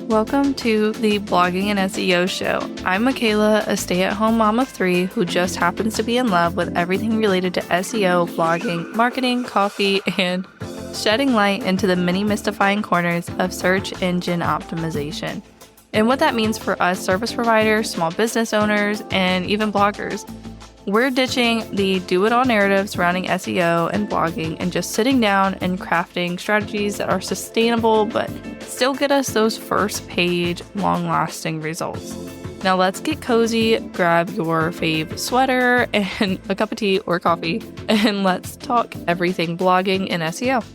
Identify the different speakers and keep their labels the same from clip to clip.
Speaker 1: Welcome to the Blogging and SEO Show. I'm Michaela, a stay-at-home mom of 3 who just happens to be in love with everything related to SEO, blogging, marketing, coffee, and shedding light into the many mystifying corners of search engine optimization and what that means for us service providers, small business owners, and even bloggers. We're ditching the do-it-all narrative surrounding SEO and blogging and just sitting down and crafting strategies that are sustainable but still get us those first-page, long-lasting results. Now let's get cozy, grab your fave sweater and a cup of tea or coffee, and let's talk everything blogging and SEO.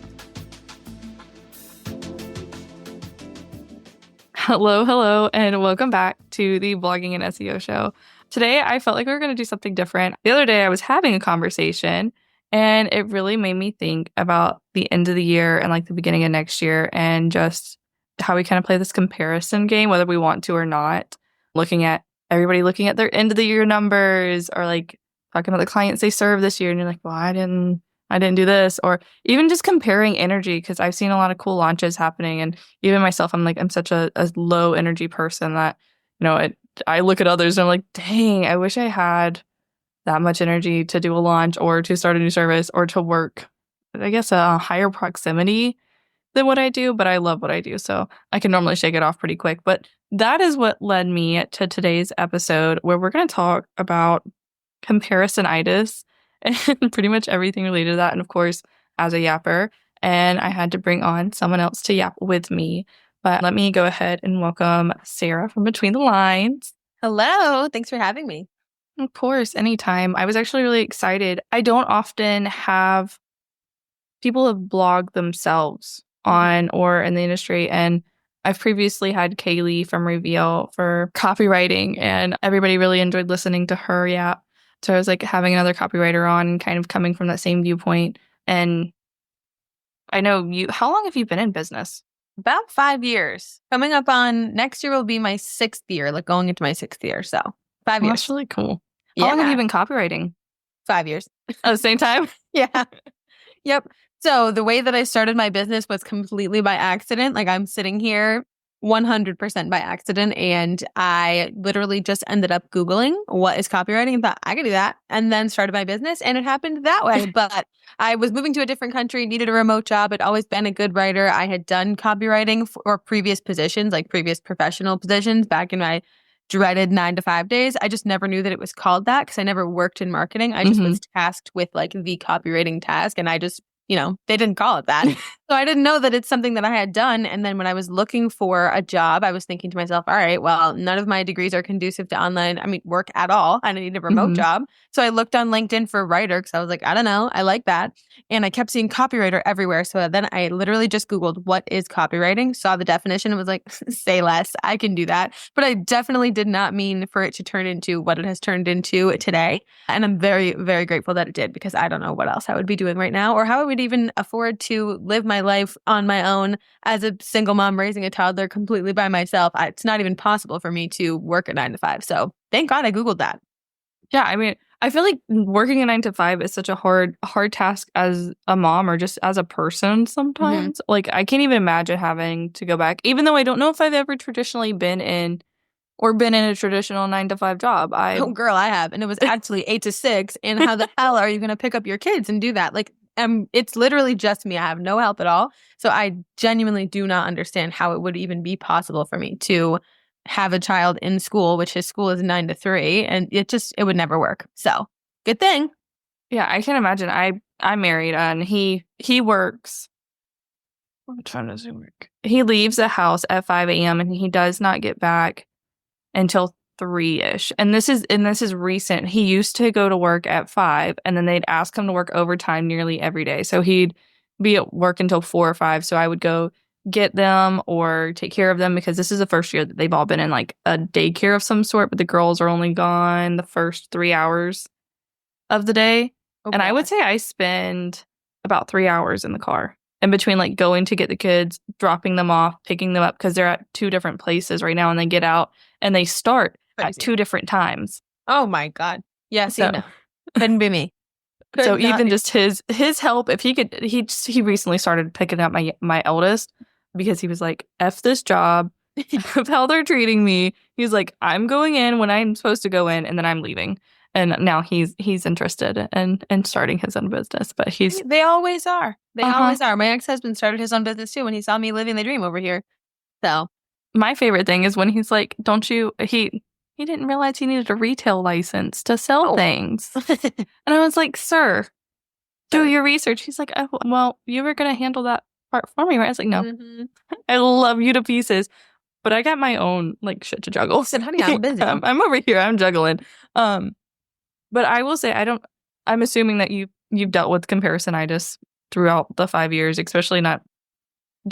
Speaker 1: Hello, and welcome back to the Blogging and SEO Show. Today, I felt like we were going to do something different. The other day, I was having a conversation, and it really made me think about the end of the year and like the beginning of next year and just how we kind of play this comparison game, whether we want to or not, looking at everybody looking at their end of the year numbers or like talking about the clients they serve this year. And you're like, well, I didn't do this, or even just comparing energy, because I've seen a lot of cool launches happening. And even myself, I'm such a low energy person that, I look at others and I'm like, dang, I wish I had that much energy to do a launch or to start a new service or to work, I guess, a higher proximity than what I do. But I love what I do, so I can normally shake it off pretty quick. But that is what led me to today's episode, where we're going to talk about comparisonitis and pretty much everything related to that. And of course, as a yapper, and I had to bring on someone else to yap with me. But let me go ahead and welcome Sara from Between the Lines.
Speaker 2: Hello. Thanks for having me.
Speaker 1: Of course, anytime. I was actually really excited. I don't often have people have blogged themselves on or in the industry. And I've previously had Kaylee from Reveal for copywriting, and everybody really enjoyed listening to her yap. So I was like having another copywriter on and kind of coming from that same viewpoint. And I know how long have you been in business?
Speaker 2: About 5 years. Coming up on next year will be my 6th year, like going into my 6th year. So 5 years.
Speaker 1: That's really cool. How long have you been copywriting?
Speaker 2: 5 years.
Speaker 1: At the same time?
Speaker 2: Yeah. Yep. So the way that I started my business was completely by accident. Like, I'm sitting here 100% by accident. And I literally just ended up Googling what is copywriting and thought I could do that, and then started my business. And it happened that way. But I was moving to a different country, needed a remote job. I'd always been a good writer. I had done copywriting for previous positions, like previous professional positions back in my dreaded 9-to-5 days. I just never knew that it was called that because I never worked in marketing. I just was tasked with like the copywriting task, and I just, they didn't call it that. So I didn't know that it's something that I had done. And then when I was looking for a job, I was thinking to myself, all right, well, none of my degrees are conducive to online, work at all. I need a remote job. So I looked on LinkedIn for writer because I was like, I don't know, I like that. And I kept seeing copywriter everywhere. So then I literally just Googled what is copywriting, saw the definition, and was like, say less, I can do that. But I definitely did not mean for it to turn into what it has turned into today. And I'm very, very grateful that it did, because I don't know what else I would be doing right now or how I would even afford to live my life on my own as a single mom raising a toddler completely by myself. It's not even possible for me to work a 9-to-5. So thank God I Googled that.
Speaker 1: Yeah, I feel like working a 9-to-5 is such a hard task as a mom or just as a person sometimes. Like, I can't even imagine having to go back, even though I don't know if I've ever traditionally been in a traditional 9-to-5 job.
Speaker 2: Oh, girl, I have. And it was actually 8 to 6. And how the hell are you going to pick up your kids and do that? Like, it's literally just me. I have no help at all. So I genuinely do not understand how it would even be possible for me to have a child in school, which his school is 9 to 3, and it would never work. So good thing.
Speaker 1: Yeah, I can imagine. I'm married, and he works. What time does he work? He leaves the house at 5 a.m. and he does not get back until 3-ish. And this is recent. He used to go to work at 5, and then they'd ask him to work overtime nearly every day. So he'd be at work until 4 or 5. So I would go get them or take care of them, because this is the first year that they've all been in like a daycare of some sort, but the girls are only gone the first 3 hours of the day. Oh, and I would say I spend about 3 hours in the car in between, like going to get the kids, dropping them off, picking them up, because they're at 2 different places right now, and they get out and they start at 2 different times.
Speaker 2: Oh my God. Yes, so, couldn't be me.
Speaker 1: So even just his help, if he could, he recently started picking up my eldest, because he was like, F this job. of how they're treating me. He's like, I'm going in when I'm supposed to go in, and then I'm leaving. And now he's interested in starting his own business. But
Speaker 2: They always are. They
Speaker 1: Uh-huh.
Speaker 2: always are. My ex-husband started his own business too when he saw me living the dream over here. So
Speaker 1: my favorite thing is when he's like, don't you, he didn't realize he needed a retail license to sell things. And I was like, sir, do your research. He's like, oh, well, you were going to handle that part for me, right? I was like, no, I love you to pieces, but I got my own like shit to juggle.
Speaker 2: I said, honey, I'm busy.
Speaker 1: I'm over here. I'm juggling. But I will say, I'm assuming that you've dealt with comparisonitis throughout the 5 years, especially not,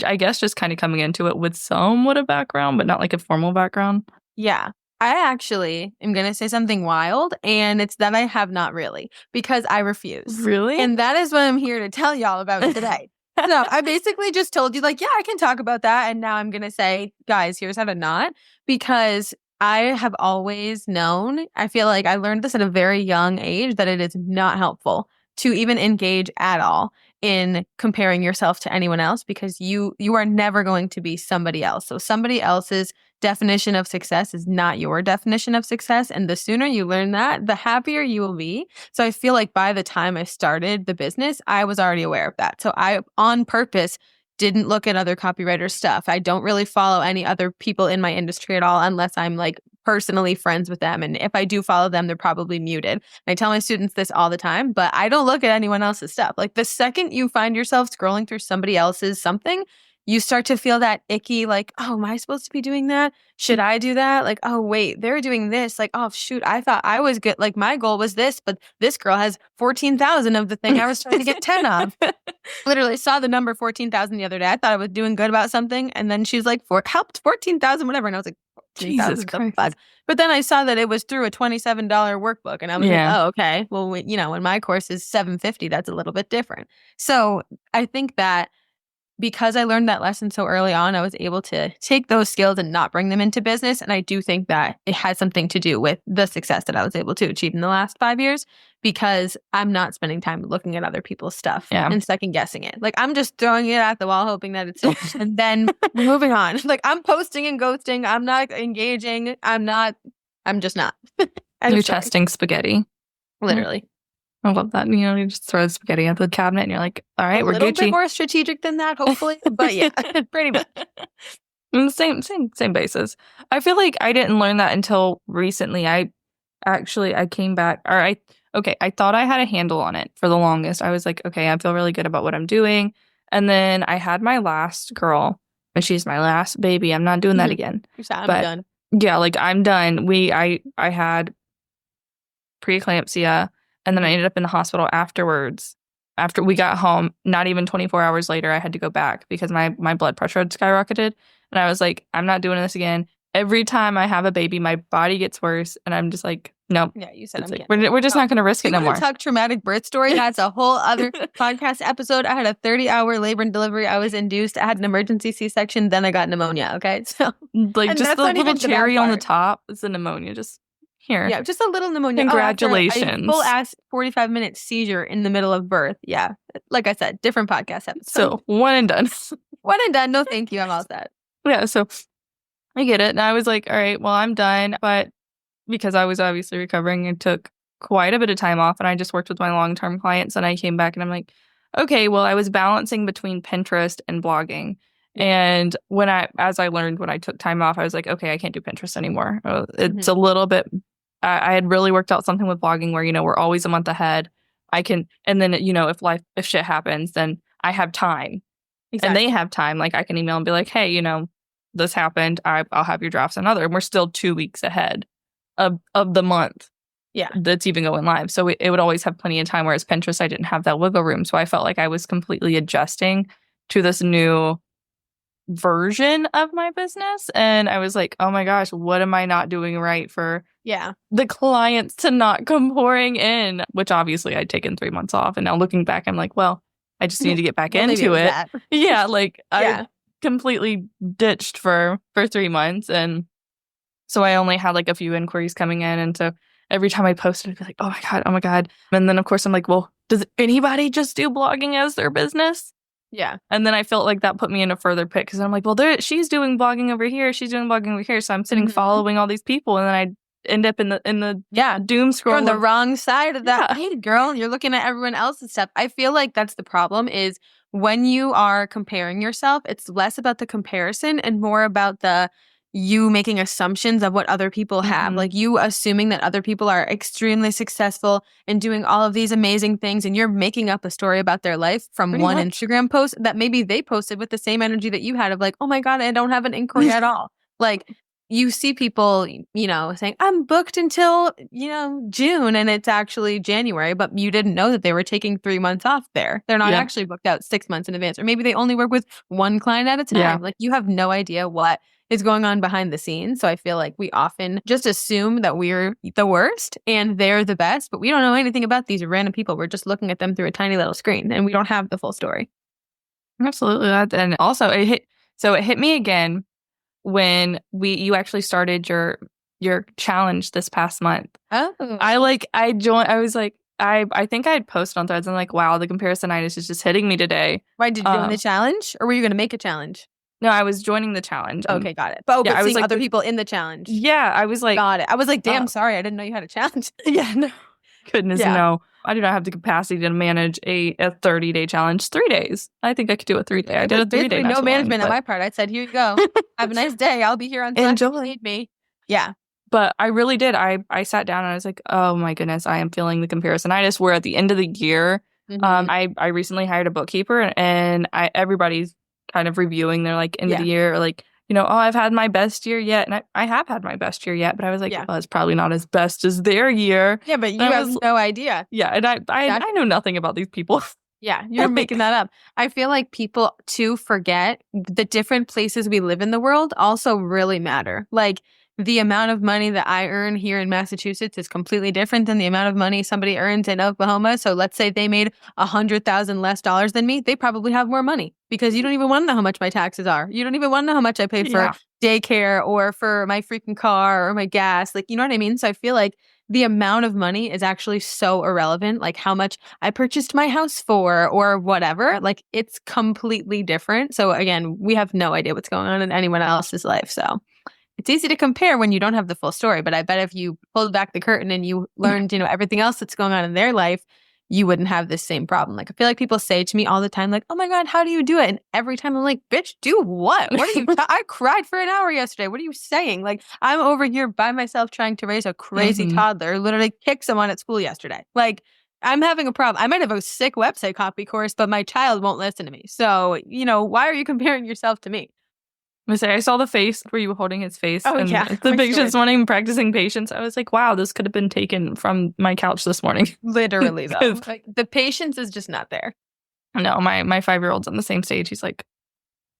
Speaker 1: I guess, just kind of coming into it with somewhat of background, but not like a formal background.
Speaker 2: Yeah. I actually am going to say something wild, and it's that I have not really, because I refuse.
Speaker 1: Really?
Speaker 2: And that is what I'm here to tell y'all about today. No, I basically just told you, like, yeah, I can talk about that. And now I'm going to say, guys, here's how to not, because I have always known, I feel like I learned this at a very young age, that it is not helpful to even engage at all in comparing yourself to anyone else, because you are never going to be somebody else. So somebody else's definition of success is not your definition of success. And the sooner you learn that, the happier you will be. So I feel like by the time I started the business, I was already aware of that. So I, on purpose, didn't look at other copywriters' stuff. I don't really follow any other people in my industry at all unless I'm like personally friends with them. And if I do follow them, they're probably muted. And I tell my students this all the time, but I don't look at anyone else's stuff. Like the second you find yourself scrolling through somebody else's something, you start to feel that icky, like, oh, am I supposed to be doing that? Should I do that? Like, oh, wait, they're doing this. Like, oh, shoot, I thought I was good. Like, my goal was this, but this girl has 14,000 of the thing I was trying to get 10 of. Literally saw the number 14,000 the other day. I thought I was doing good about something. And then she's like, helped 14,000, whatever. And I was like,
Speaker 1: Jesus Christ.
Speaker 2: But then I saw that it was through a $27 workbook. And I was like, oh, okay. Well, when my course is $750, that's a little bit different. So I think that because I learned that lesson so early on, I was able to take those skills and not bring them into business. And I do think that it has something to do with the success that I was able to achieve in the last 5 years, because I'm not spending time looking at other people's stuff and second guessing it. Like I'm just throwing it at the wall, hoping that it's and then moving on. Like I'm posting and ghosting. I'm not engaging. I'm just not.
Speaker 1: You're testing spaghetti.
Speaker 2: Literally.
Speaker 1: I love that. You just throw the spaghetti at the cabinet and you're like, all right, we're Gucci.
Speaker 2: A little bit more strategic than that, hopefully. But yeah, pretty much.
Speaker 1: Same basis. I feel like I didn't learn that until recently. I came back, I thought I had a handle on it for the longest. I was like, okay, I feel really good about what I'm doing. And then I had my last girl, and she's my last baby. I'm not doing that again.
Speaker 2: I'm done.
Speaker 1: Yeah, like I'm done. I had preeclampsia. And then I ended up in the hospital afterwards. After we got home, not even 24 hours later, I had to go back because my blood pressure had skyrocketed. And I was like, I'm not doing this again. Every time I have a baby, my body gets worse. And I'm just like, nope.
Speaker 2: Yeah, you said
Speaker 1: like, we're just not going to risk it no more.
Speaker 2: Talk traumatic birth story. That's a whole other podcast episode. I had a 30-hour labor and delivery. I was induced. I had an emergency C-section. Then I got pneumonia. Okay. So
Speaker 1: like just the little cherry on the top is the pneumonia. Just here.
Speaker 2: Yeah, just a little pneumonia.
Speaker 1: Congratulations.
Speaker 2: Full ass 45-minute seizure in the middle of birth. Yeah. Like I said, different podcast episode.
Speaker 1: So one and done.
Speaker 2: One and done. No, thank you. I'm all set.
Speaker 1: Yeah. So I get it. And I was like, all right, well, I'm done. But because I was obviously recovering, it took quite a bit of time off. And I just worked with my long-term clients. And I came back and I'm like, okay, well, I was balancing between Pinterest and blogging. And as I learned when I took time off, I was like, okay, I can't do Pinterest anymore. It's a little bit, I had really worked out something with blogging where, we're always a month ahead. I can, and then, if shit happens, then I have time. Exactly. And they have time. Like I can email and be like, hey, this happened. I'll have your drafts another. And we're still 2 weeks ahead of the month. Yeah. That's even going live. So it would always have plenty of time. Whereas Pinterest, I didn't have that wiggle room. So I felt like I was completely adjusting to this new version of my business. And I was like, oh my gosh, what am I not doing right for the clients to not come pouring in? Which obviously I'd taken 3 months off. And now looking back, I'm like, well, I just need to get back into it. Yeah. Like I completely ditched for 3 months. And so I only had like a few inquiries coming in. And so every time I posted, I'd be like, oh my God. And then of course I'm like, well, does anybody just do blogging as their business?
Speaker 2: Yeah.
Speaker 1: And then I felt like that put me in a further pit because I'm like, well, she's doing blogging over here. She's doing blogging over here. So I'm sitting following all these people. And then I end up in the doom scroll.
Speaker 2: You're on the wrong side of that.
Speaker 1: Yeah.
Speaker 2: Hey, girl, you're looking at everyone else's stuff. I feel like that's the problem is when you are comparing yourself, it's less about the comparison and more about you making assumptions of what other people have. Like you assuming that other people are extremely successful and doing all of these amazing things, and you're making up a story about their life from
Speaker 1: Pretty
Speaker 2: one
Speaker 1: much.
Speaker 2: Instagram post that maybe they posted with the same energy that you had of like, oh my God, I don't have an inquiry at all. Like you see people, saying, I'm booked until, June, and it's actually January, but you didn't know that they were taking 3 months off there. They're not actually booked out 6 months in advance, or maybe they only work with one client at a time.
Speaker 1: Yeah.
Speaker 2: Like you have no idea what is going on behind the scenes. So I feel like we often just assume that we're the worst and they're the best, but we don't know anything about these random people. We're just looking at them through a tiny little screen and we don't have the full story.
Speaker 1: Absolutely. And also it hit me again when you actually started your challenge this past month.
Speaker 2: Oh.
Speaker 1: I joined. I was like, I think I had posted on Threads and like, wow, the comparisonitis is just hitting me today.
Speaker 2: Why did you join the challenge, or were you going to make a challenge?
Speaker 1: No, I was joining the challenge.
Speaker 2: Okay, got it. But
Speaker 1: I was
Speaker 2: seeing
Speaker 1: like
Speaker 2: other people in the challenge.
Speaker 1: Yeah, I was like,
Speaker 2: got it. I was like, damn, sorry, I didn't know you had a challenge.
Speaker 1: Yeah, no. Goodness, no. I do not have the capacity to manage a 30-day challenge. 3 days. I think I could do a 3-day. I did a 3-day.
Speaker 2: No management on my part. I said, here you go. Have a nice day. I'll be here on Sunday if you need me. Yeah.
Speaker 1: But I really did. I sat down and I was like, oh my goodness, I am feeling the comparisonitis. Where at the end of the year, I recently hired a bookkeeper, and everybody's kind of reviewing their like end of the year, like, oh, I've had my best year yet. And I have had my best year yet, but I was like, well, it's probably not as best as their year.
Speaker 2: Yeah, but you have no idea.
Speaker 1: Yeah, and I know nothing about these people.
Speaker 2: Yeah, you're making that up. I feel like people too forget the different places we live in the world also really matter. Like the amount of money that I earn here in Massachusetts is completely different than the amount of money somebody earns in Oklahoma. So let's say they made $100,000 less than me. They probably have more money because you don't even want to know how much my taxes are. You don't even want to know how much I paid for daycare or for my freaking car or my gas. Like, you know what I mean? So I feel like the amount of money is actually so irrelevant, like how much I purchased my house for or whatever. Like it's completely different. So again, we have no idea what's going on in anyone else's life. So it's easy to compare when you don't have the full story. But I bet if you pulled back the curtain and you learned, everything else that's going on in their life, you wouldn't have this same problem. Like I feel like people say to me all the time, like, oh my God, how do you do it? And every time I'm like, bitch, do what? What are you? I cried for an hour yesterday. What are you saying? Like I'm over here by myself trying to raise a crazy toddler, literally kicked someone at school yesterday. Like I'm having a problem. I might have a sick website copy course, but my child won't listen to me. So, why are you comparing yourself to me?
Speaker 1: I saw the face where you were holding his face.
Speaker 2: Oh,
Speaker 1: and
Speaker 2: yeah.
Speaker 1: The patience wanting practicing patience. I was like, wow, this could have been taken from my couch this morning.
Speaker 2: Literally, though. Like, the patience is just not there.
Speaker 1: No, my 5-year-old's on the same stage. He's like,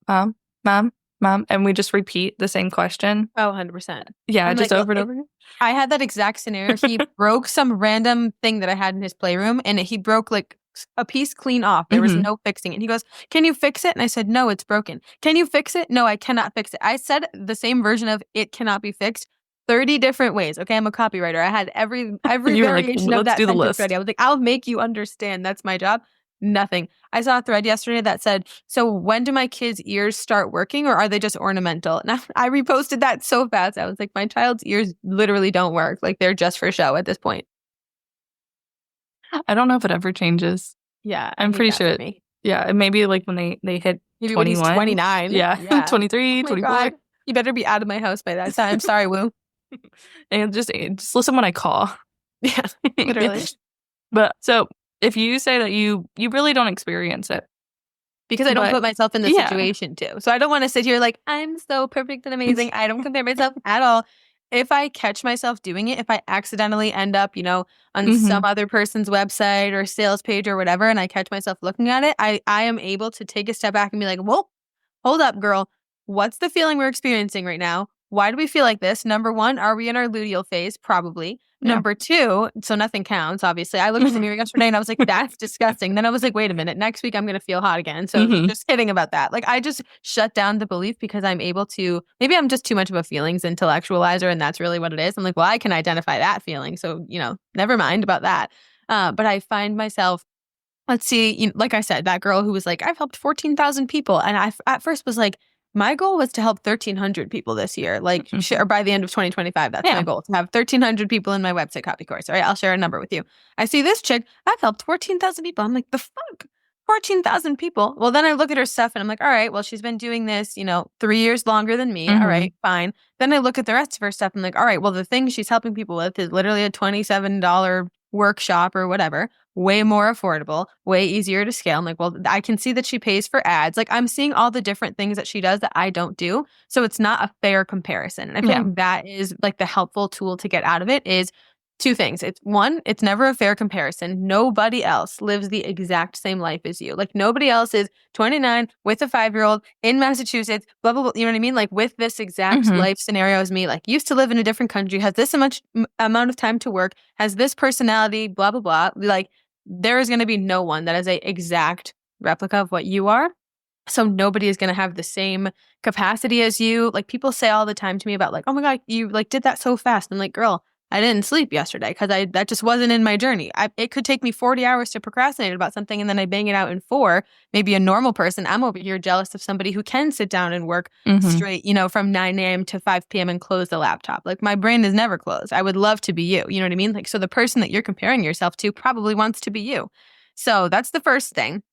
Speaker 1: Mom, Mom, Mom. And we just repeat the same question.
Speaker 2: Oh, 100%.
Speaker 1: Yeah, just over and over again.
Speaker 2: I had that exact scenario. He broke some random thing that I had in his playroom, and he broke like a piece clean off. There was no fixing it. He goes, can you fix it? And I said, no, it's broken. Can you fix it? No, I cannot fix it. I said the same version of it cannot be fixed 30 different ways. Okay, I'm a copywriter. I had every variation of that sentence ready. I was like, I'll make you understand. That's my job. Nothing. I saw a thread yesterday that said, so when do my kids' ears start working, or are they just ornamental? And I reposted that so fast. I was like, my child's ears literally don't work. Like they're just for show at this point.
Speaker 1: I don't know if it ever changes.
Speaker 2: Yeah.
Speaker 1: I'm pretty sure. Yeah. Maybe like when they hit maybe 21. When he's
Speaker 2: 29.
Speaker 1: Yeah. 23, 24.
Speaker 2: God. You better be out of my house by that time. Sorry, Woo.
Speaker 1: And just listen when I call.
Speaker 2: Yeah. Literally.
Speaker 1: But so if you say that you really don't experience it.
Speaker 2: Because I don't put myself in the situation too. So I don't want to sit here like, I'm so perfect and amazing. I don't compare myself at all. If I catch myself doing it, if I accidentally end up, on some other person's website or sales page or whatever, and I catch myself looking at it, I am able to take a step back and be like, whoa, hold up, girl. What's the feeling we're experiencing right now? Why do we feel like this? Number one, are we in our luteal phase? Probably. Yeah. Number two, so nothing counts, obviously. I looked in the mirror yesterday and I was like, that's disgusting. Then I was like, wait a minute, next week I'm going to feel hot again. So just kidding about that. Like I just shut down the belief because I'm able to, maybe I'm just too much of a feelings intellectualizer and that's really what it is. I'm like, well, I can identify that feeling. So, never mind about that. But I find myself let's see, like I said, that girl who was like, I've helped 14,000 people. And I at first was like, my goal was to help 1,300 people this year, like, or by the end of 2025, that's my goal, to have 1,300 people in my website copy course. All right, I'll share a number with you. I see this chick, I've helped 14,000 people. I'm like, the fuck? 14,000 people? Well, then I look at her stuff and I'm like, all right, well, she's been doing this, 3 years longer than me. All right, fine. Then I look at the rest of her stuff and I'm like, all right, well, the thing she's helping people with is literally a $27 workshop or whatever, way more affordable, way easier to scale. I'm like, well, I can see that she pays for ads. Like, I'm seeing all the different things that she does that I don't do. So it's not a fair comparison. And I feel like that is like the helpful tool to get out of it is two things. It's one, it's never a fair comparison. Nobody else lives the exact same life as you. Like, nobody else is 29 with a 5-year-old in Massachusetts, blah, blah, blah. You know what I mean? Like, with this exact life scenario as me, like, used to live in a different country, has this much amount of time to work, has this personality, blah, blah, blah. Like, there is going to be no one that is a exact replica of what you are. So nobody is going to have the same capacity as you. Like, people say all the time to me about like, oh my God, you like did that so fast. I'm like, girl, I didn't sleep yesterday because that just wasn't in my journey. It could take me 40 hours to procrastinate about something and then I bang it out in 4. Maybe a normal person, I'm over here jealous of somebody who can sit down and work straight, from 9 a.m. to 5 p.m. and close the laptop. Like, my brain is never closed. I would love to be you. You know what I mean? Like, so the person that you're comparing yourself to probably wants to be you. So that's the first thing.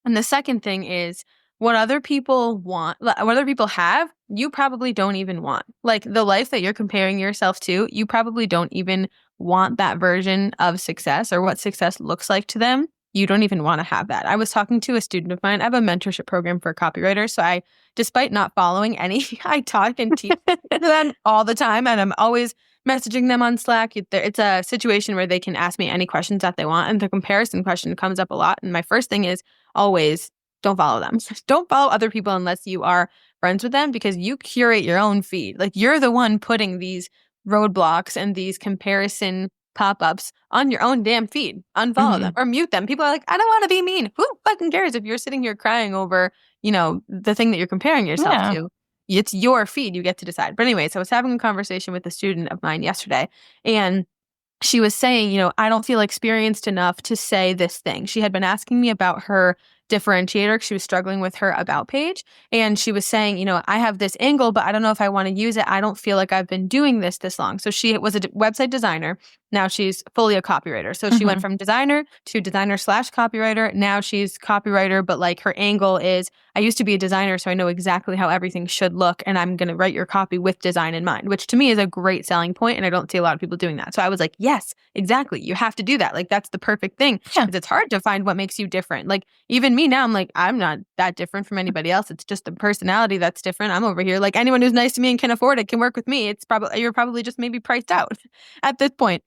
Speaker 2: And the second thing is, what other people want, what other people have, you probably don't even want. Like, the life that you're comparing yourself to, you probably don't even want that version of success or what success looks like to them. You don't even want to have that. I was talking to a student of mine. I have a mentorship program for copywriters. So despite not following any, I talk and teach to them all the time. And I'm always messaging them on Slack. It's a situation where they can ask me any questions that they want. And the comparison question comes up a lot. And my first thing is always, don't follow them. Don't follow other people unless you are friends with them, because you curate your own feed. Like, you're the one putting these roadblocks and these comparison pop-ups on your own damn feed. Unfollow them or mute them. People are like, I don't want to be mean. Who fucking cares if you're sitting here crying over, the thing that you're comparing yourself to? It's your feed. You get to decide. But anyways, I was having a conversation with a student of mine yesterday, and she was saying, I don't feel experienced enough to say this thing. She had been asking me about her differentiator. She was struggling with her about page. And she was saying, I have this angle, but I don't know if I want to use it. I don't feel like I've been doing this long. So she was a website designer. Now she's fully a copywriter. So she went from designer to designer/copywriter. Now she's copywriter, but like, her angle is, I used to be a designer, so I know exactly how everything should look. And I'm going to write your copy with design in mind, which to me is a great selling point. And I don't see a lot of people doing that. So I was like, yes, exactly. You have to do that. Like, that's the perfect thing. Because it's hard to find what makes you different. Like, even me now, I'm like, I'm not that different from anybody else. It's just the personality that's different. I'm over here. Like, anyone who's nice to me and can afford it can work with me. You're probably just maybe priced out at this point.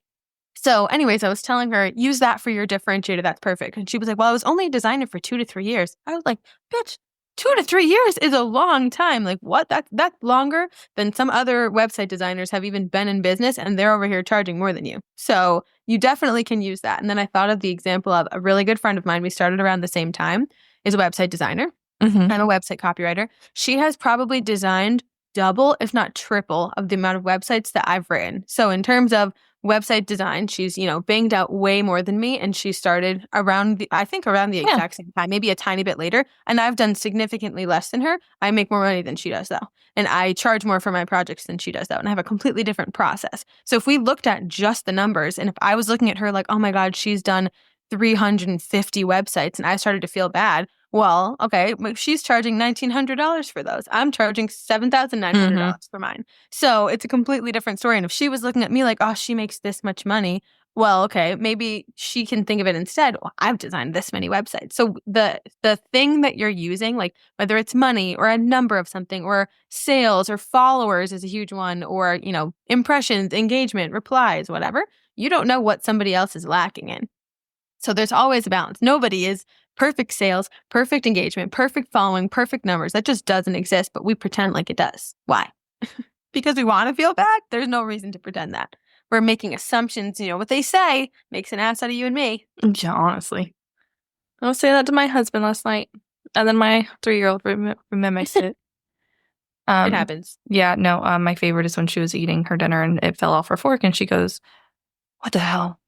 Speaker 2: So anyways, I was telling her, use that for your differentiator. That's perfect. And she was like, well, I was only a designer for 2 to 3 years. I was like, bitch, 2 to 3 years is a long time. Like, what? That's longer than some other website designers have even been in business, and they're over here charging more than you. So you definitely can use that. And then I thought of the example of a really good friend of mine. We started around the same time, is a website designer. I'm a website copywriter. She has probably designed double, if not triple, of the amount of websites that I've written. So in terms of website design, she's, banged out way more than me. And she started around the exact same time, maybe a tiny bit later. And I've done significantly less than her. I make more money than she does, though. And I charge more for my projects than she does, though. And I have a completely different process. So if we looked at just the numbers, and if I was looking at her like, oh my God, she's done 350 websites, and I started to feel bad. Well, okay, she's charging $1,900 for those. I'm charging $7,900 for mine. So it's a completely different story. And if she was looking at me like, oh, she makes this much money, well, okay, maybe she can think of it instead. Well, I've designed this many websites. So the thing that you're using, like whether it's money or a number of something or sales or followers is a huge one, or, impressions, engagement, replies, whatever, you don't know what somebody else is lacking in. So there's always a balance. Nobody is perfect sales, perfect engagement, perfect following, perfect numbers. That just doesn't exist, but we pretend like it does. Why? Because we want to feel bad? There's no reason to pretend that. We're making assumptions. What they say makes an ass out of you and me.
Speaker 1: Yeah, honestly. I was saying that to my husband last night, and then my 3-year-old mimicked it.
Speaker 2: It happens.
Speaker 1: Yeah, no, my favorite is when she was eating her dinner and it fell off her fork and she goes, what the hell?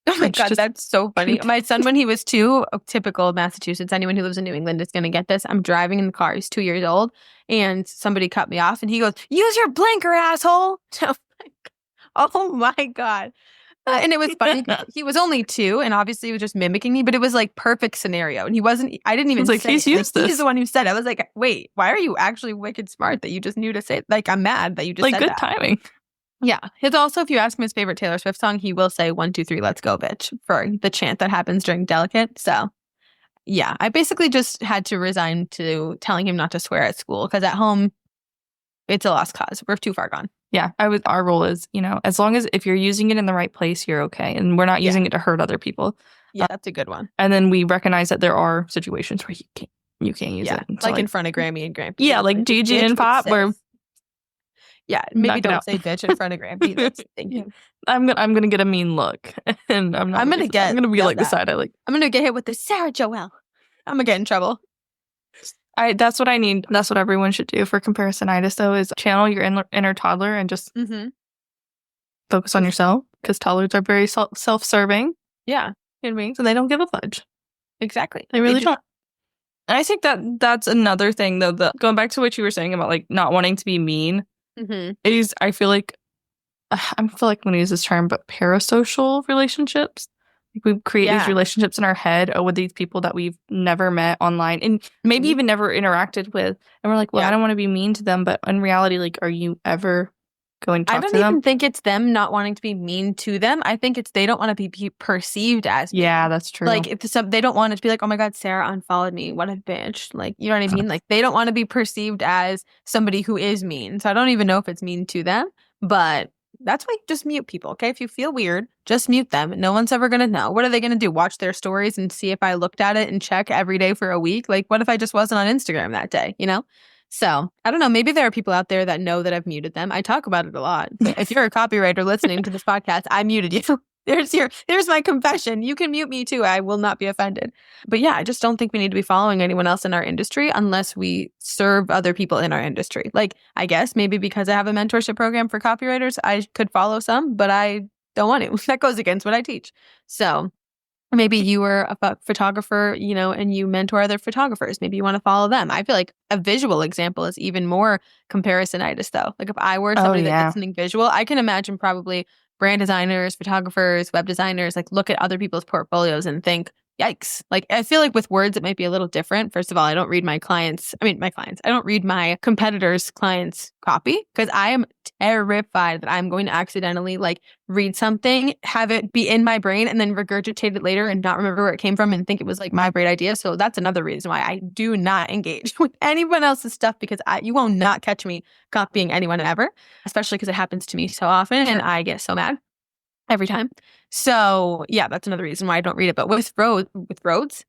Speaker 2: Oh my
Speaker 1: It's
Speaker 2: God,
Speaker 1: just
Speaker 2: that's so funny. My son, when he was 2, typical Massachusetts, anyone who lives in New England is going to get this. I'm driving in the car. He's 2 years old and somebody cut me off and he goes, use your blinker, asshole. Oh my God. And it was funny. 'Cause he was only 2 and obviously he was just mimicking me, but it was like perfect scenario. And I didn't even
Speaker 1: It's like,
Speaker 2: say
Speaker 1: he's
Speaker 2: it. Like,
Speaker 1: used
Speaker 2: he's
Speaker 1: this.
Speaker 2: the one who said it. I was like, wait, why are you actually wicked smart that you just knew to say it? Like, I'm mad that you just
Speaker 1: Like,
Speaker 2: said
Speaker 1: good
Speaker 2: that.
Speaker 1: timing.
Speaker 2: Yeah. It's also, if you ask him his favorite Taylor Swift song, he will say 1, 2, 3, let's go, bitch, for the chant that happens during Delicate. So yeah, I basically just had to resign to telling him not to swear at school because at home, it's a lost cause. We're too far gone.
Speaker 1: Yeah, our rule is, as long as if you're using it in the right place, you're okay. And we're not using it to hurt other people.
Speaker 2: Yeah, that's a good one.
Speaker 1: And then we recognize that there are situations where you can't use it. So
Speaker 2: like in front of Grammy and Grampy.
Speaker 1: Yeah, like Gigi and Pop where
Speaker 2: maybe don't
Speaker 1: out.
Speaker 2: say bitch in front of Grampy. That's thank you.
Speaker 1: I'm gonna get a mean look. And I'm gonna be like the side I like.
Speaker 2: I'm gonna get hit with the Sarah Joelle. I'm gonna get in trouble.
Speaker 1: That's what I need. That's what everyone should do for comparisonitis, though, is channel your inner toddler and just focus on yourself, because toddlers are very self-serving.
Speaker 2: Yeah.
Speaker 1: Human beings, and they don't give a fudge.
Speaker 2: Exactly.
Speaker 1: They really don't. And I think that's another thing, though, going back to what you were saying about like not wanting to be mean, is I feel like I'm going to use this term, but parasocial relationships. We create these relationships in our head with these people that we've never met online and maybe even never interacted with. And we're like, well, I don't want to be mean to them. But in reality, like, are you ever going to talk to them?
Speaker 2: I don't even think it's them not wanting to be mean to them. I think it's they don't want to be perceived as mean.
Speaker 1: Yeah, that's true.
Speaker 2: Like, if they don't want it to be like, oh my God, Sarah unfollowed me. What a bitch. Like, you know what I mean? Like, they don't want to be perceived as somebody who is mean. So I don't even know if it's mean to them. But that's why you just mute people, okay? If you feel weird, just mute them. No one's ever going to know. What are they going to do? Watch their stories and see if I looked at it and check every day for a week? Like, what if I just wasn't on Instagram that day, So I don't know. Maybe there are people out there that know that I've muted them. I talk about it a lot. If you're a copywriter listening to this podcast, I muted you. There's my confession. You can mute me too. I will not be offended. But yeah, I just don't think we need to be following anyone else in our industry unless we serve other people in our industry. Like, I guess maybe because I have a mentorship program for copywriters, I could follow some, but I don't want to. That goes against what I teach. So maybe you were a photographer, and you mentor other photographers. Maybe you want to follow them. I feel like a visual example is even more comparisonitis, though. Like, if I were somebody that did something visual, I can imagine probably brand designers, photographers, web designers, like, look at other people's portfolios and think, yikes. Like, I feel like with words, it might be a little different. First of all, I don't read my competitors' clients' copy because I am terrified that I'm going to accidentally read something, have it be in my brain and then regurgitate it later and not remember where it came from and think it was my great idea. So that's another reason why I do not engage with anyone else's stuff, because you will not catch me copying anyone ever, especially because it happens to me so often and I get so mad every time. So yeah, that's another reason why I don't read it. But with words,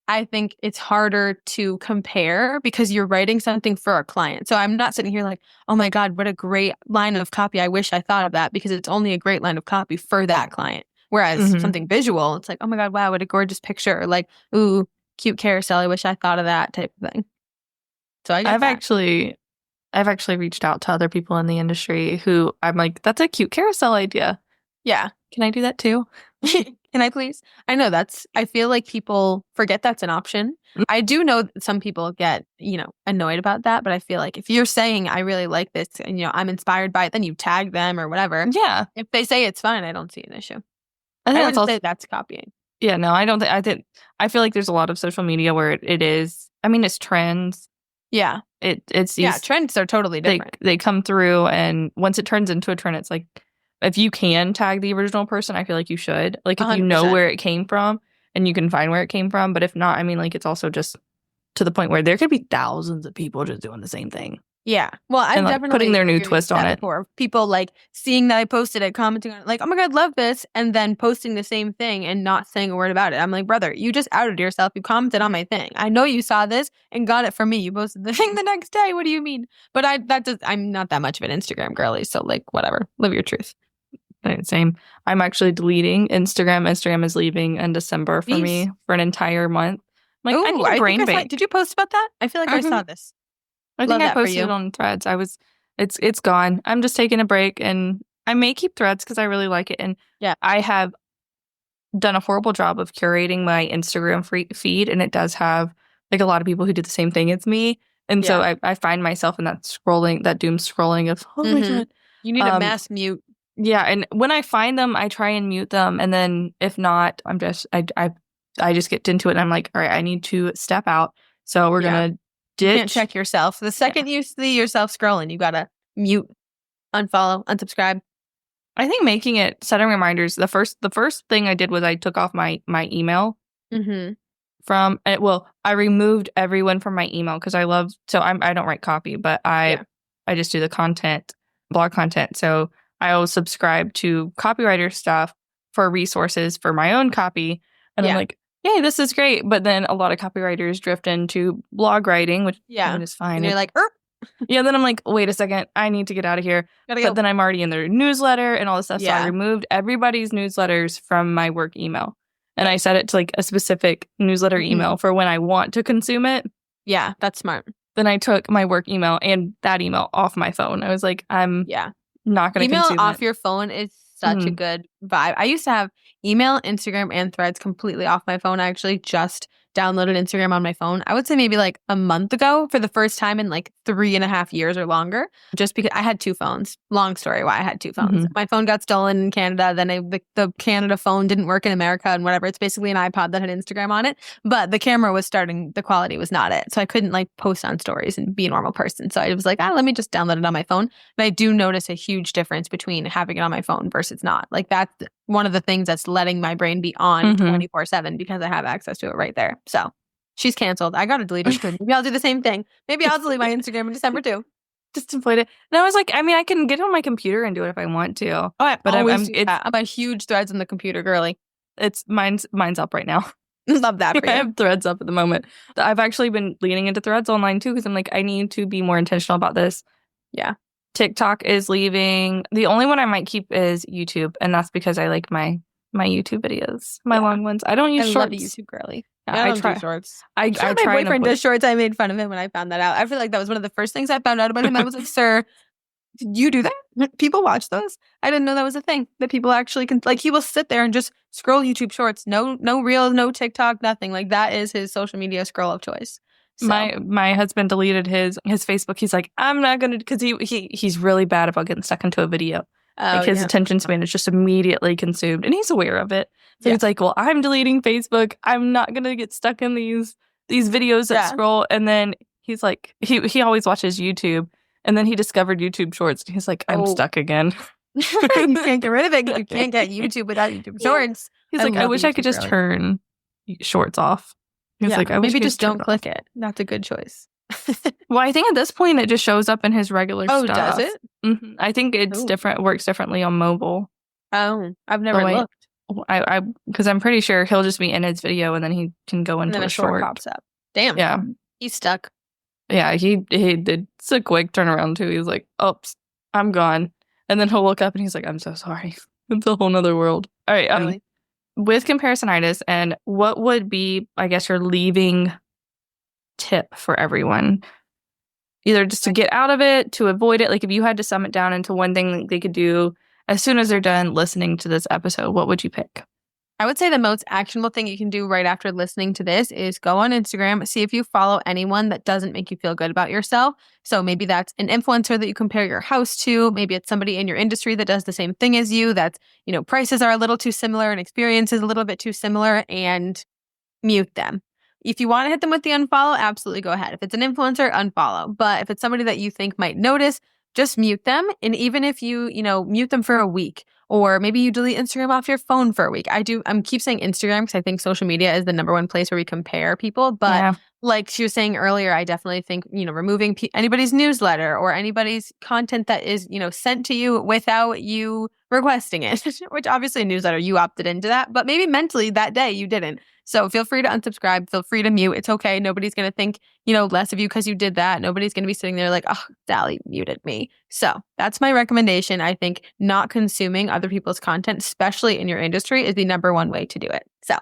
Speaker 2: I think it's harder to compare because you're writing something for a client. So I'm not sitting here like, oh my God, what a great line of copy. I wish I thought of that, because it's only a great line of copy for that client. Whereas something visual, it's like, oh my God, wow, what a gorgeous picture. Or like, ooh, cute carousel. I wish I thought of that type of thing. So I've actually reached out to other people in the industry who I'm like, that's a cute carousel idea. Yeah. Can I do that too? Can I please? I know I feel like people forget that's an option. I do know that some people get, annoyed about that, but I feel like if you're saying, I really like this and, I'm inspired by it, then you tag them or whatever. Yeah. If they say it's fine, I don't see an issue. I wouldn't say that's copying. Yeah, no, I don't think, I feel like there's a lot of social media where it is, it's trends. Yeah. It's these, trends are totally different. They come through, and once it turns into a trend, it's like, if you can tag the original person, I feel like you should. Like, if 100%. You know where it came from and you can find where it came from. But if not, it's also just to the point where there could be thousands of people just doing the same thing. Yeah. Well, I've definitely putting their new twist on it. Before. People seeing that I posted it, commenting on it, like, oh my God, love this. And then posting the same thing and not saying a word about it. I'm like, brother, you just outed yourself. You commented on my thing. I know you saw this and got it from me. You posted the thing the next day. What do you mean? But I'm not that much of an Instagram girly. So whatever, live your truth. Same. I'm actually deleting Instagram. Instagram is leaving in December for me for an entire month. I need a brain bank. Did you post about that? I feel like I saw this. I think I posted it on Threads. It's gone. I'm just taking a break, and
Speaker 1: I may keep Threads because I really like it. And
Speaker 2: Yeah.
Speaker 1: I have done a horrible job of curating my Instagram feed. And it does have like a lot of people who do the same thing as me. And so I find myself in that doom scrolling of, oh my God.
Speaker 2: You need a mass mute.
Speaker 1: Yeah. And when I find them, I try and mute them. And then if not, I just get into it and I'm like, all right, I need to step out. So we're going to ditch.
Speaker 2: You can't check yourself. The second you see yourself scrolling, you got to mute, unfollow, unsubscribe.
Speaker 1: I think setting reminders. The first thing I did was I took off my email from it. Well, I removed everyone from my email because I don't write copy, but I just do the content, blog content. So I always subscribe to copywriter stuff for resources for my own copy. And I'm like, yay, this is great. But then a lot of copywriters drift into blog writing, which is fine.
Speaker 2: And you're like,
Speaker 1: yeah, then I'm like, wait a second, I need to get out of here. But then I'm already in their newsletter and all this stuff. So I removed everybody's newsletters from my work email. And I set it to like a specific newsletter email for when I want to consume it.
Speaker 2: Yeah, that's smart.
Speaker 1: Then I took my work email and that email off my phone. I was like, I'm not going to consume
Speaker 2: email off your phone is such a good vibe. I used to have email, Instagram, and Threads completely off my phone. I actually just downloaded Instagram on my phone. I would say maybe like a month ago for the first time in like 3.5 years or longer, just because I had two phones. Long story why I had two phones. My phone got stolen in Canada. Then the Canada phone didn't work in America and whatever. It's basically an iPod that had Instagram on it, but the camera was the quality was not it. So I couldn't like post on stories and be a normal person. So I was like, let me just download it on my phone. But I do notice a huge difference between having it on my phone versus not. Like that's one of the things that's letting my brain be on 24/7 because I have access to it right there. So she's canceled. I got to delete her. Maybe I'll do the same thing. Maybe I'll delete my Instagram in December too.
Speaker 1: Just to play it. And I was like, I mean, I can get on my computer and do it if I want to.
Speaker 2: Oh, but I'm a huge Threads on the computer girly.
Speaker 1: It's mine's up right now.
Speaker 2: Love that for you.
Speaker 1: I have Threads up at the moment. I've actually been leaning into Threads online too because I'm like, I need to be more intentional about this.
Speaker 2: Yeah.
Speaker 1: TikTok is leaving. The only one I might keep is YouTube, and that's because I like my YouTube videos, my long ones. I don't use shorts.
Speaker 2: I love YouTube girly.
Speaker 1: Yeah,
Speaker 2: I try shorts.
Speaker 1: I
Speaker 2: try. My boyfriend does shorts. I made fun of him when I found that out. I feel like that was one of the first things I found out about him. I was like, "Sir, did you do that? People watch those? I didn't know that was a thing that people actually can." Like, he will sit there and just scroll YouTube shorts. No reels, no TikTok, nothing. Like that is his social media scroll of choice. So.
Speaker 1: My husband deleted his Facebook. He's like, I'm not gonna, because he's really bad about getting stuck into a video. Like his attention span is just immediately consumed, and he's aware of it. So he's like, well, I'm deleting Facebook. I'm not gonna get stuck in these videos that scroll. And then he's like, he always watches YouTube, and then he discovered YouTube Shorts. He's like, I'm stuck again.
Speaker 2: You can't get rid of it. You can't get YouTube without YouTube Shorts.
Speaker 1: He's like, I wish I could just turn Shorts off. He's like,
Speaker 2: maybe just don't click it. That's a good choice.
Speaker 1: Well, I think at this point it just shows up in his regular stuff. Oh,
Speaker 2: does it?
Speaker 1: I think it's different. Works differently on mobile.
Speaker 2: Oh, I've never looked.
Speaker 1: Because I'm pretty sure he'll just be in his video and then he can go into a short.
Speaker 2: Pops up. Damn.
Speaker 1: Yeah.
Speaker 2: He's stuck.
Speaker 1: Yeah, he did. It's a quick turnaround too. He's like, oops, I'm gone. And then he'll look up and he's like, I'm so sorry. It's a whole nother world. All right.
Speaker 2: Really?
Speaker 1: With comparisonitis, and what would be, I guess, your leaving tip for everyone? Either just to get out of it, to avoid it. Like if you had to sum it down into one thing that they could do as soon as they're done listening to this episode, what would you pick?
Speaker 2: I would say the most actionable thing you can do right after listening to this is go on Instagram, see if you follow anyone that doesn't make you feel good about yourself. So maybe that's an influencer that you compare your house to. Maybe it's somebody in your industry that does the same thing as you. That's, prices are a little too similar and experience is a little bit too similar, and mute them. If you want to hit them with the unfollow, absolutely go ahead. If it's an influencer, unfollow. But if it's somebody that you think might notice, just mute them. And even if you, mute them for a week, or maybe you delete Instagram off your phone for a week. I'm keep saying Instagram because I think social media is the number one place where we compare people. But like she was saying earlier, I definitely think, removing anybody's newsletter or anybody's content that is, sent to you without you requesting it, which obviously a newsletter, you opted into that, but maybe mentally that day you didn't. So feel free to unsubscribe, feel free to mute. It's okay. Nobody's going to think, less of you because you did that. Nobody's going to be sitting there like, oh, Sally muted me. So that's my recommendation. I think not consuming other people's content, especially in your industry, is the number one way to do it. So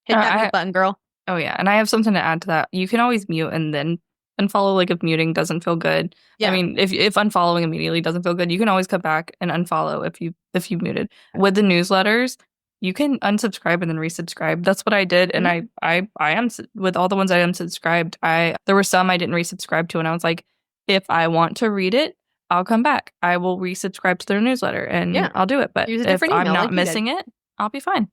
Speaker 2: hit that mute button, girl.
Speaker 1: Oh, yeah. And I have something to add to that. You can always mute and then unfollow like if muting doesn't feel good.
Speaker 2: Yeah.
Speaker 1: I mean, if unfollowing immediately doesn't feel good, you can always come back and unfollow if you muted. With the newsletters, you can unsubscribe and then resubscribe. That's what I did, and I am with all the ones I unsubscribed. There were some I didn't resubscribe to, and I was like, if I want to read it, I'll come back. I will resubscribe to their newsletter and I'll do it. But
Speaker 2: Use a
Speaker 1: if
Speaker 2: different
Speaker 1: I'm
Speaker 2: email,
Speaker 1: not
Speaker 2: like you
Speaker 1: missing it, I'll be fine.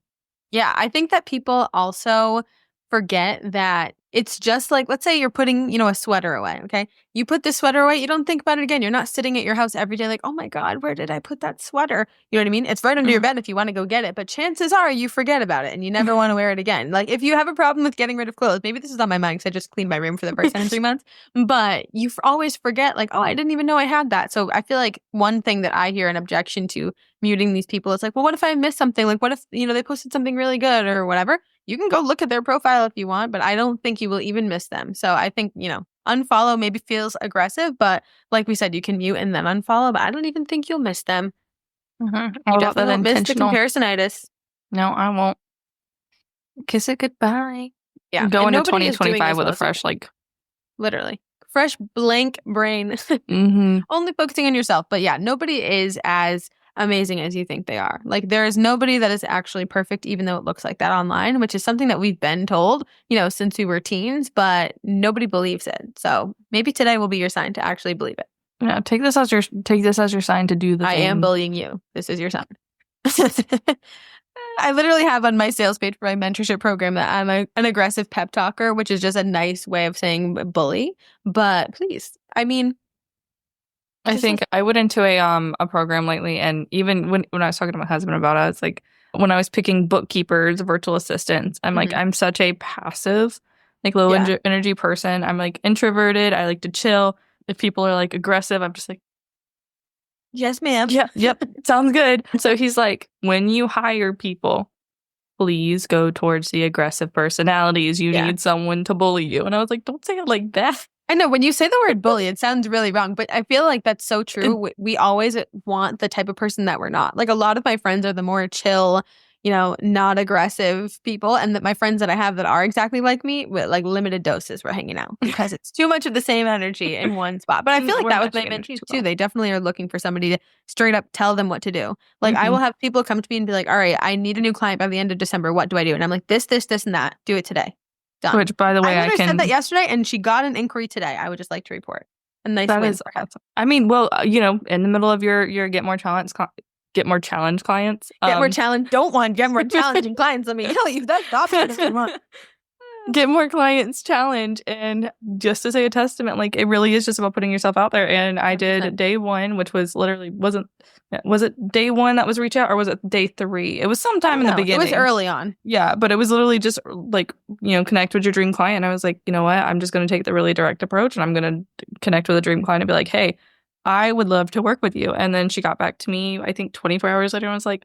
Speaker 2: Yeah, I think that people also forget that it's just like, let's say you're putting, a sweater away, okay? You put this sweater away, you don't think about it again. You're not sitting at your house every day like, oh my God, where did I put that sweater? You know what I mean? It's right under your bed if you want to go get it, but chances are you forget about it and you never want to wear it again. Like if you have a problem with getting rid of clothes, maybe this is on my mind because I just cleaned my room for the first time in 3 months, but you always forget like, oh, I didn't even know I had that. So I feel like one thing that I hear an objection to muting these people is like, well, what if I miss something? Like what if, they posted something really good or whatever? You can go look at their profile if you want, but I don't think you will even miss them. So I think, unfollow maybe feels aggressive, but like we said, you can mute and then unfollow, but I don't even think you'll miss them. You definitely won't miss the comparisonitis.
Speaker 1: No, I won't. Kiss it goodbye.
Speaker 2: Yeah.
Speaker 1: Go into 2025 with a fresh,
Speaker 2: literally, fresh blank brain. Only focusing on yourself. But yeah, nobody is as amazing as you think they are. Like there is nobody that is actually perfect, even though it looks like that online, which is something that we've been told, since we were teens, but nobody believes it. So maybe today will be your sign to actually believe it.
Speaker 1: Yeah, take this as your sign to do the thing.
Speaker 2: I am bullying you. This is your sign. I literally have on my sales page for my mentorship program that I'm an aggressive pep talker, which is just a nice way of saying bully. But please, I mean,
Speaker 1: I think I went into a program lately, and even when I was talking to my husband about it, I was like, when I was picking bookkeepers, virtual assistants, I'm like, I'm such a passive, like low energy person. I'm like introverted. I like to chill. If people are like aggressive, I'm just like,
Speaker 2: yes, ma'am.
Speaker 1: Yeah, yep, sounds good. So he's like, when you hire people, please go towards the aggressive personalities. You need someone to bully you. And I was like, don't say it like that.
Speaker 2: I know when you say the word bully, it sounds really wrong, but I feel like that's so true. We always want the type of person that we're not. Like a lot of my friends are the more chill, not aggressive people. And that my friends that I have that are exactly like me, with like limited doses, we're hanging out because it's too much of the same energy in one spot. But I feel like that with my mentees too. They definitely are looking for somebody to straight up tell them what to do. Like I will have people come to me and be like, all right, I need a new client by the end of December. What do I do? And I'm like, this, and that. Do it today. Done.
Speaker 1: Which, by the way,
Speaker 2: I said that yesterday, and she got an inquiry today. I would just like to report. A nice win for her.
Speaker 1: Awesome. I mean, well, in the middle of your get more challenge clients. Get more challenge.
Speaker 2: Don't want get more challenging clients. Let me tell you, that's the opposite of what you want.
Speaker 1: Get more clients challenge, and just to say a testament, like it really is just about putting yourself out there. And I did day 1, which was literally was it day 1 that was reach out, or was it day 3? It was sometime in the beginning.
Speaker 2: It was early on.
Speaker 1: Yeah, but it was literally just like connect with your dream client. And I was like, you know what? I'm just going to take the really direct approach, and I'm going to connect with a dream client and be like, hey, I would love to work with you. And then she got back to me, I think 24 hours later, and was like,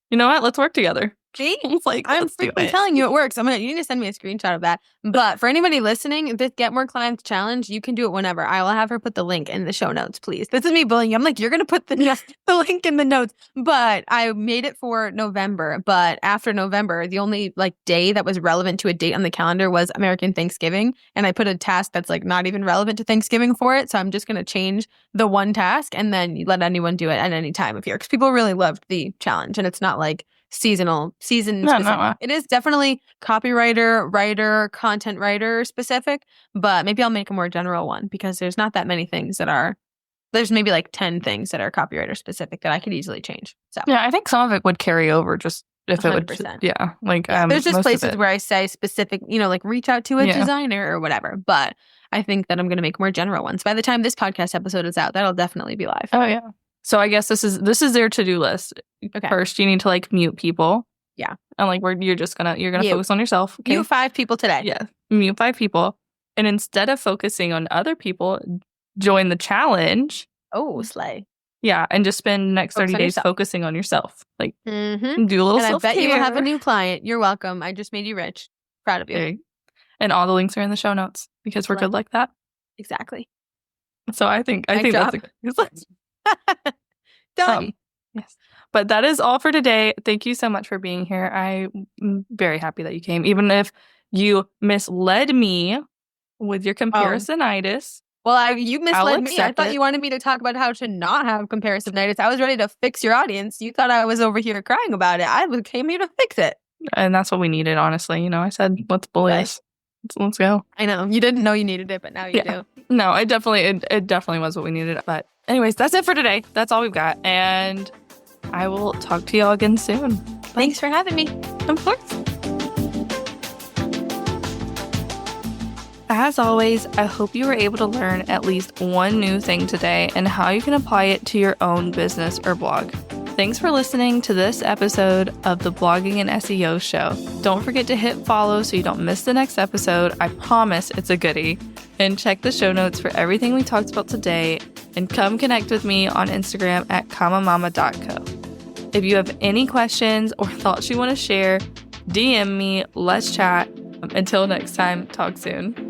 Speaker 1: you know what? Let's work together.
Speaker 2: See? Like, I'm freaking telling you it works. You need to send me a screenshot of that. But for anybody listening, this Get More Clients Challenge, you can do it whenever. I will have her put the link in the show notes, please. This is me bullying you. I'm like, you're going to put the link in the notes. But I made it for November. But after November, the only day that was relevant to a date on the calendar was American Thanksgiving. And I put a task that's not even relevant to Thanksgiving for it. So I'm just going to change the one task and then let anyone do it at any time of year. Because people really loved the challenge. And it's not season specific. No. It is definitely copywriter, writer, content writer specific, but maybe I'll make a more general one because there's not that many things that are, there's maybe 10 things that are copywriter specific that I could easily change. So
Speaker 1: yeah, I think some of it would carry over just if 100%. It would, yeah.
Speaker 2: There's just places where I say specific, reach out to a designer or whatever, but I think that I'm going to make more general ones. By the time this podcast episode is out, that'll definitely be live.
Speaker 1: Oh yeah. So I guess this is their to-do list. Okay. First, you need to mute people.
Speaker 2: Yeah.
Speaker 1: And you're gonna focus on yourself. Okay?
Speaker 2: Mute 5 people today.
Speaker 1: Yeah. Mute 5 people. And instead of focusing on other people, join the challenge.
Speaker 2: Oh, slay.
Speaker 1: Yeah. And just spend the next 30 days focusing on yourself. Do a little self-care.
Speaker 2: And I bet you will have a new client. You're welcome. I just made you rich. Proud of you.
Speaker 1: And all the links are in the show notes because we're good like that.
Speaker 2: Exactly.
Speaker 1: So I think that's a good
Speaker 2: Done.
Speaker 1: Yes. But that is all for today. Thank you so much for being here. I'm very happy that you came. Even if you misled me with your comparisonitis.
Speaker 2: Well, you misled me. I
Speaker 1: accept
Speaker 2: thought
Speaker 1: it.
Speaker 2: you wanted me to talk about how to not have comparisonitis. I was ready to fix your audience. You thought I was over here crying about it. Came here to fix it.
Speaker 1: And that's what we needed, honestly. I said, let's bully us. Let's go.
Speaker 2: I know. You didn't know you needed it, but now you do.
Speaker 1: No, it definitely was what we needed. But anyways, that's it for today. That's all we've got. And I will talk to y'all again soon.
Speaker 2: Thanks for having me.
Speaker 1: Of course. As always, I hope you were able to learn at least one new thing today and how you can apply it to your own business or blog. Thanks for listening to this episode of the Blogging and SEO Show. Don't forget to hit follow so you don't miss the next episode. I promise it's a goodie. And check the show notes for everything we talked about today. And come connect with me on Instagram at comamama.co. If you have any questions or thoughts you want to share, DM me. Let's chat. Until next time, talk soon.